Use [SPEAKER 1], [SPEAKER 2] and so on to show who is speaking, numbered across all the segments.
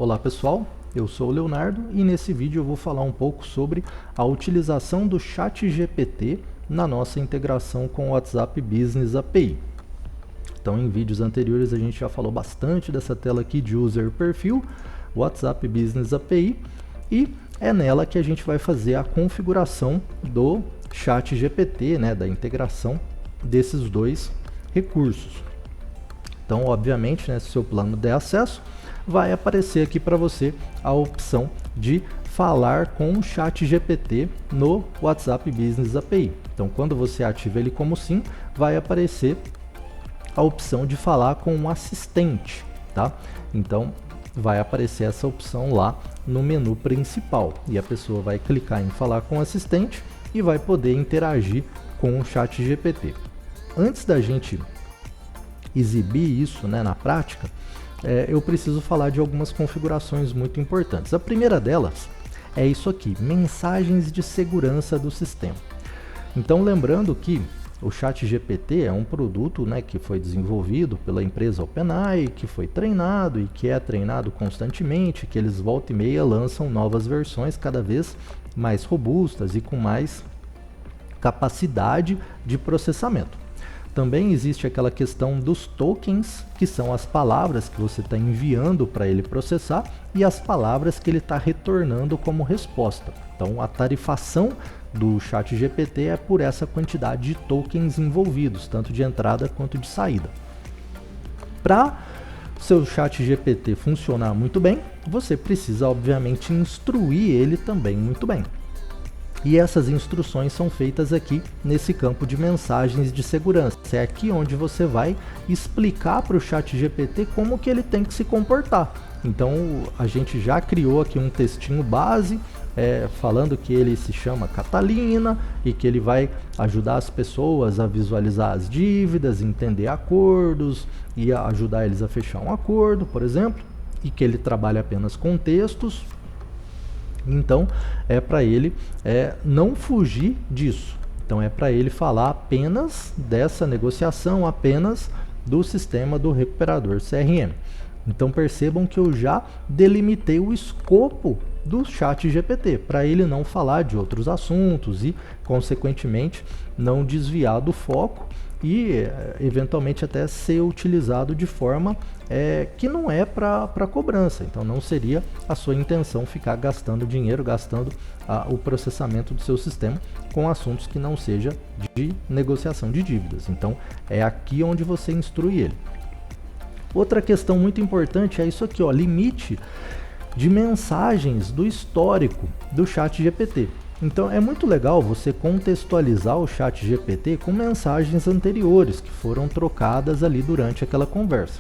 [SPEAKER 1] Olá pessoal, eu sou o Leonardo e nesse vídeo eu vou falar um pouco sobre a utilização do ChatGPT na nossa integração com o WhatsApp Business API. Então em vídeos anteriores a gente já falou bastante dessa tela aqui de User Perfil, WhatsApp Business API, e é nela que a gente vai fazer a configuração do ChatGPT, né, da integração desses dois recursos. Então obviamente, né, se o seu plano der acesso, vai aparecer aqui para você a opção de falar com o ChatGPT no WhatsApp Business API. Então, quando você ativa ele como sim, vai aparecer a opção de falar com um assistente, tá? Então, vai aparecer essa opção lá no menu principal e a pessoa vai clicar em falar com o assistente e vai poder interagir com o ChatGPT. Antes da gente exibir isso, né, na prática, eu preciso falar de algumas configurações muito importantes. A primeira delas é isso aqui, mensagens de segurança do sistema. Então lembrando que o ChatGPT é um produto, né, que foi desenvolvido pela empresa OpenAI, que foi treinado e que é treinado constantemente, que eles volta e meia lançam novas versões cada vez mais robustas e com mais capacidade de processamento. Também existe aquela questão dos tokens, que são as palavras que você está enviando para ele processar e as palavras que ele está retornando como resposta. Então, a tarifação do ChatGPT é por essa quantidade de tokens envolvidos, tanto de entrada quanto de saída. Para seu ChatGPT funcionar muito bem, você precisa, obviamente, instruir ele também muito bem. E essas instruções são feitas aqui nesse campo de mensagens de segurança. É aqui onde você vai explicar para o ChatGPT como que ele tem que se comportar. Então a gente já criou aqui um textinho base, falando que ele se chama Catalina e que ele vai ajudar as pessoas a visualizar as dívidas, entender acordos e ajudar eles a fechar um acordo, por exemplo, e que ele trabalha apenas com textos. Então é para ele não fugir disso. Então é para ele falar apenas dessa negociação, apenas do sistema do recuperador CRM. Então percebam que eu já delimitei o escopo do ChatGPT para ele não falar de outros assuntos e, consequentemente, não desviar do foco e eventualmente até ser utilizado de forma que não é para cobrança. Então não seria a sua intenção ficar gastando dinheiro, gastando o processamento do seu sistema com assuntos que não seja de negociação de dívidas. Então é aqui onde você instrui ele. Outra questão muito importante é isso aqui, ó, limite de mensagens do histórico do ChatGPT. Então é muito legal você contextualizar o ChatGPT com mensagens anteriores que foram trocadas ali durante aquela conversa.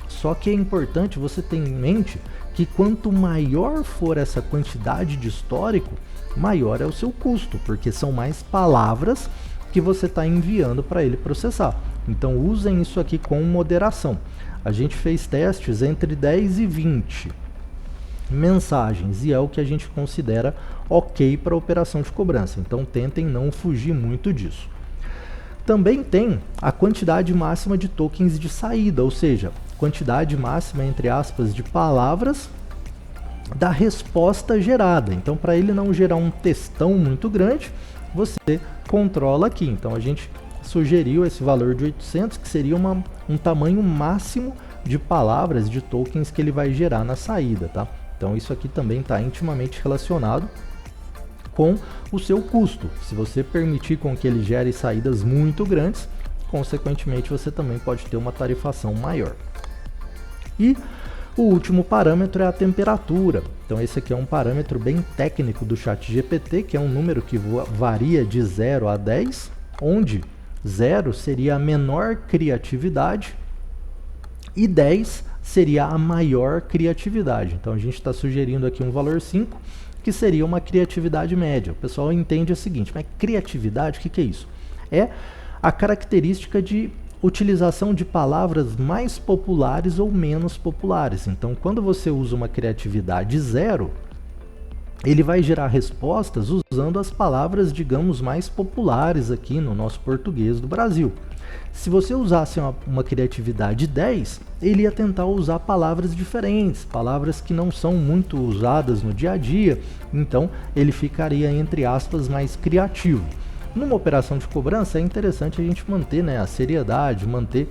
[SPEAKER 1] Só que é importante você ter em mente que quanto maior for essa quantidade de histórico, maior é o seu custo, porque são mais palavras que você está enviando para ele processar. Então usem isso aqui com moderação. A gente fez testes entre 10 e 20 mensagens e é o que a gente considera ok para a operação de cobrança. Então tentem não fugir muito disso. Também tem a quantidade máxima de tokens de saída, ou seja, quantidade máxima, entre aspas, de palavras da resposta gerada. Então para ele não gerar um textão muito grande, você controla aqui. Então a gente sugeriu esse valor de 800, que seria um tamanho máximo de palavras, de tokens que ele vai gerar na saída, tá? Então isso aqui também está intimamente relacionado com o seu custo. Se você permitir com que ele gere saídas muito grandes, consequentemente você também pode ter uma tarifação maior. E o último parâmetro é a temperatura. Então esse aqui é um parâmetro bem técnico do ChatGPT, que é um número que varia de 0 a 10, onde 0 seria a menor criatividade e 10 seria a maior criatividade. Então a gente está sugerindo aqui um valor 5, que seria uma criatividade média. O pessoal entende o seguinte, mas criatividade, o que é isso? É a característica de utilização de palavras mais populares ou menos populares. Então quando você usa uma criatividade 0, ele vai gerar respostas usando as palavras, digamos, mais populares aqui no nosso português do Brasil. Se você usasse uma criatividade 10, ele ia tentar usar palavras diferentes, palavras que não são muito usadas no dia a dia, então ele ficaria, entre aspas, mais criativo. Numa operação de cobrança é interessante a gente manter, né, a seriedade, manter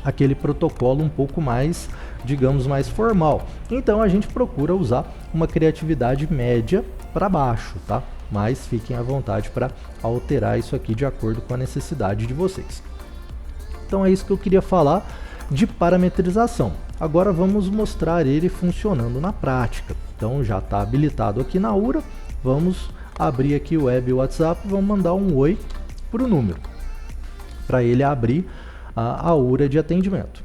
[SPEAKER 1] aquele protocolo um pouco mais, digamos, mais formal. Então a gente procura usar uma criatividade média para baixo, tá? Mas fiquem à vontade para alterar isso aqui de acordo com a necessidade de vocês. Então é isso que eu queria falar de parametrização. Agora vamos mostrar ele funcionando na prática. Então já está habilitado aqui na URA, vamos abrir aqui o web WhatsApp, vamos mandar um oi para o número, para ele abrir a URA de atendimento.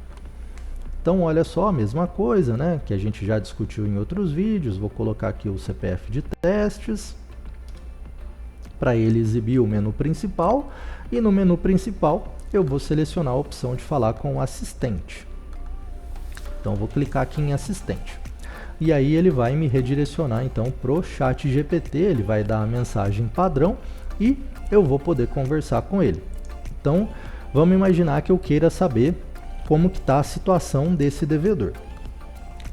[SPEAKER 1] Então olha só, a mesma coisa, né, que a gente já discutiu em outros vídeos. Vou colocar aqui o CPF de testes, para ele exibir o menu principal, e no menu principal eu vou selecionar a opção de falar com o assistente. Então vou clicar aqui em assistente. E aí ele vai me redirecionar então para o ChatGPT, ele vai dar a mensagem padrão e eu vou poder conversar com ele. Então vamos imaginar que eu queira saber como que está a situação desse devedor.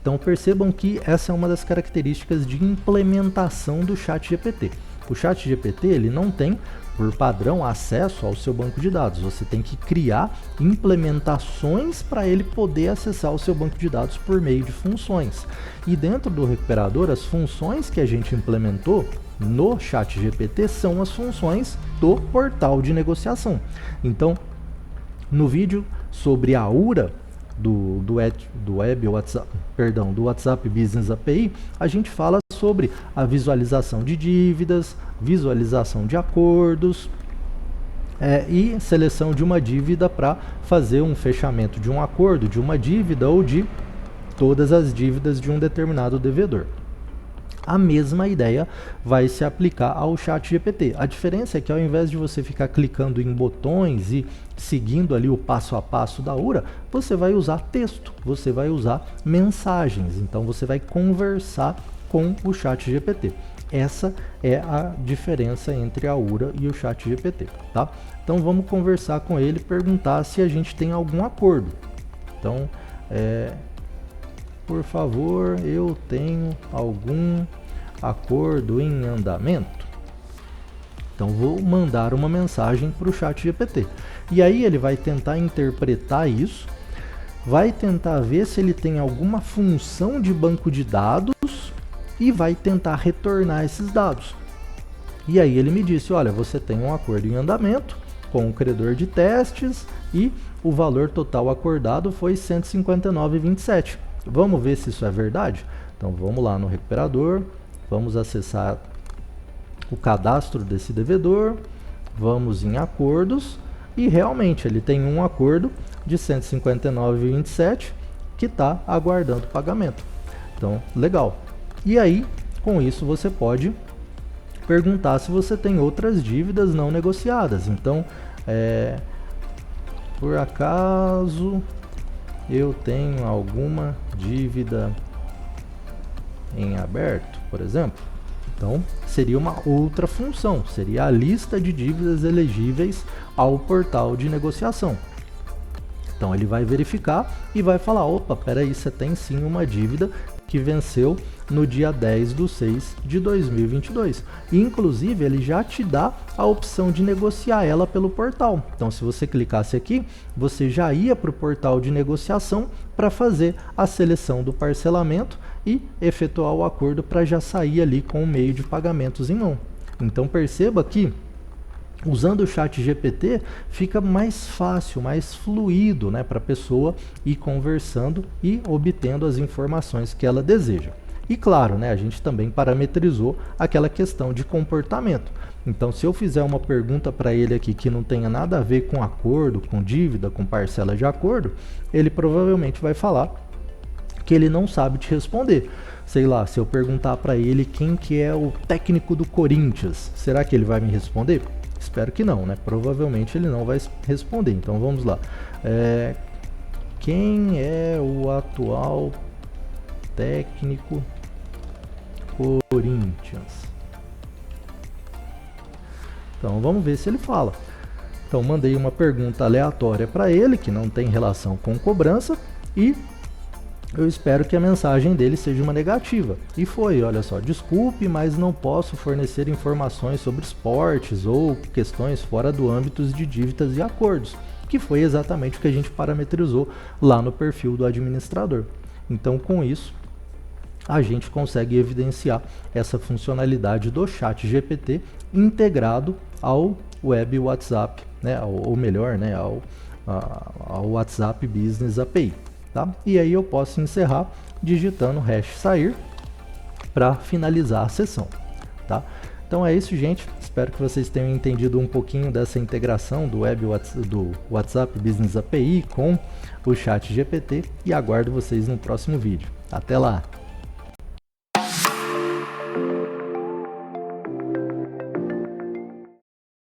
[SPEAKER 1] Então percebam que essa é uma das características de implementação do ChatGPT. O ChatGPT ele não tem, por padrão, acesso ao seu banco de dados. Você tem que criar implementações para ele poder acessar o seu banco de dados por meio de funções. E dentro do recuperador, as funções que a gente implementou no ChatGPT são as funções do portal de negociação. Então, no vídeo sobre a URA do WhatsApp Business API, a gente fala sobre a visualização de dívidas, visualização de acordos e seleção de uma dívida para fazer um fechamento de um acordo, de uma dívida ou de todas as dívidas de um determinado devedor. A mesma ideia vai se aplicar ao ChatGPT. A diferença é que ao invés de você ficar clicando em botões e seguindo ali o passo a passo da URA, você vai usar texto, você vai usar mensagens. Então você vai conversar com o ChatGPT. Essa é a diferença entre a URA e o ChatGPT, tá? Então vamos conversar com ele, perguntar se a gente tem algum acordo. Então, por favor, eu tenho algum acordo em andamento? Então vou mandar uma mensagem para o ChatGPT. E aí ele vai tentar interpretar isso, vai tentar ver se ele tem alguma função de banco de dados e vai tentar retornar esses dados. E aí ele me disse, olha, você tem um acordo em andamento com o credor de testes e o valor total acordado foi R$ 159,27. Vamos ver se isso é verdade? Então vamos lá no recuperador, vamos acessar o cadastro desse devedor, vamos em acordos e realmente ele tem um acordo de R$ 159,27 que está aguardando pagamento. Então, legal. E aí, com isso você pode perguntar se você tem outras dívidas não negociadas. Então, por acaso eu tenho alguma dívida em aberto, por exemplo? Então, seria uma outra função, seria a lista de dívidas elegíveis ao portal de negociação. Então, ele vai verificar e vai falar, opa, peraí, você tem sim uma dívida que venceu no dia 10/6/2022. E, inclusive, ele já te dá a opção de negociar ela pelo portal. Então, se você clicasse aqui, você já ia para o portal de negociação para fazer a seleção do parcelamento e efetuar o acordo para já sair ali com o meio de pagamentos em mão. Então, perceba que usando o ChatGPT fica mais fácil, mais fluido, né, para a pessoa ir conversando e obtendo as informações que ela deseja. E claro, né, a gente também parametrizou aquela questão de comportamento. Então, se eu fizer uma pergunta para ele aqui que não tenha nada a ver com acordo, com dívida, com parcela de acordo, ele provavelmente vai falar que ele não sabe te responder. Sei lá, se eu perguntar para ele quem que é o técnico do Corinthians, será que ele vai me responder? Espero que não, né? Provavelmente ele não vai responder. Então vamos lá. Quem é o atual técnico Corinthians. Então vamos ver se ele fala. Então mandei uma pergunta aleatória para ele, que não tem relação com cobrança, e eu espero que a mensagem dele seja uma negativa. E foi, olha só, desculpe, mas não posso fornecer informações sobre esportes ou questões fora do âmbito de dívidas e acordos, que foi exatamente o que a gente parametrizou lá no perfil do administrador. Então com isso, a gente consegue evidenciar essa funcionalidade do ChatGPT integrado ao Web WhatsApp, né, ou melhor, né, ao WhatsApp Business API. Tá? E aí eu posso encerrar digitando #sair para finalizar a sessão. Tá? Então é isso, gente. Espero que vocês tenham entendido um pouquinho dessa integração do WhatsApp Business API com o ChatGPT e aguardo vocês no próximo vídeo. Até lá!